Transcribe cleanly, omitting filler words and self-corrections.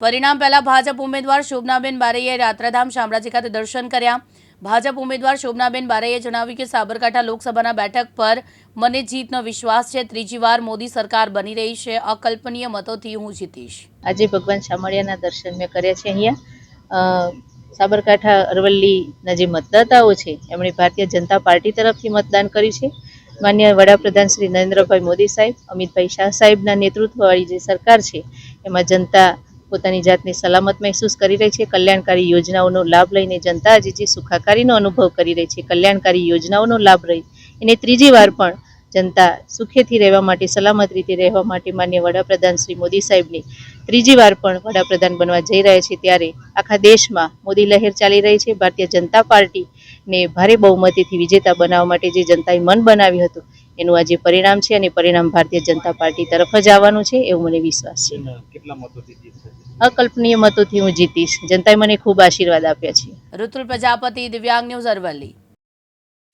પરિણામ પહેલા ભાજપ ઉમેદવાર શોભનાબેન બારૈયાએ યાત્રાધામ શામળાજી ખાતે દર્શન કર્યા। ભાજપ ઉમેદવાર શોભનાબેન બારૈયાએ જણાવ્યું કે સાબરકાંઠા લોકસભાના બેઠક પર મને જીતનો વિશ્વાસ છે। ત્રીજી વાર મોદી સરકાર બની રહી છે। અકલ્પનીય મતોથી હું જીતીશ। આજે ભગવાન શામળિયાના દર્શન મેં કર્યા છે। અહીંયા સાબરકાંઠા અરવલ્લીના જે મતદાતાઓ છે એમણે ભારતીય જનતા પાર્ટી તરફથી મતદાન કર્યું છે। માન્ય વડાપ્રધાન શ્રી નરેન્દ્રભાઈ મોદી સાહેબ, અમિતભાઈ શાહ સાહેબના નેતૃત્વવાળી જે સરકાર છે એમાં જનતા પોતાની જાતને સલામત મહેસૂસ કરી રહી છે। કલ્યાણકારી યોજનાઓનો લાભ લઈને જનતા આજે જે સુખાકારીનો અનુભવ કરી રહી છે, કલ્યાણકારી યોજનાઓનો લાભ લઈ એને ત્રીજી વાર પણ જનતા સુખેથી રહેવા માટે, સલામત રીતે રહેવા માટે માન્ય વડાપ્રધાન શ્રી મોદી સાહેબની ત્રીજી વાર પણ વડાપ્રધાન બનવા જઈ રહ્યા છે। ત્યારે આખા દેશમાં મોદી લહેર ચાલી રહી છે। ભારતીય જનતા પાર્ટીને ભારે બહુમતીથી વિજેતા બનાવવા માટે જે જનતાએ મન બનાવ્યું હતું એનું આજે પરિણામ છે અને પરિણામ ભારતીય જનતા પાર્ટી તરફ જ આવવાનું છે એવું મને વિશ્વાસ છે। અકલ્પનીય મતોથી હું જીતીશ। જનતાએ મને ખૂબ આશીર્વાદ આપ્યા છે। ઋતુલ પ્રજાપતિ, દિવ્યાંગ ન્યૂઝ, અરવલ્લી।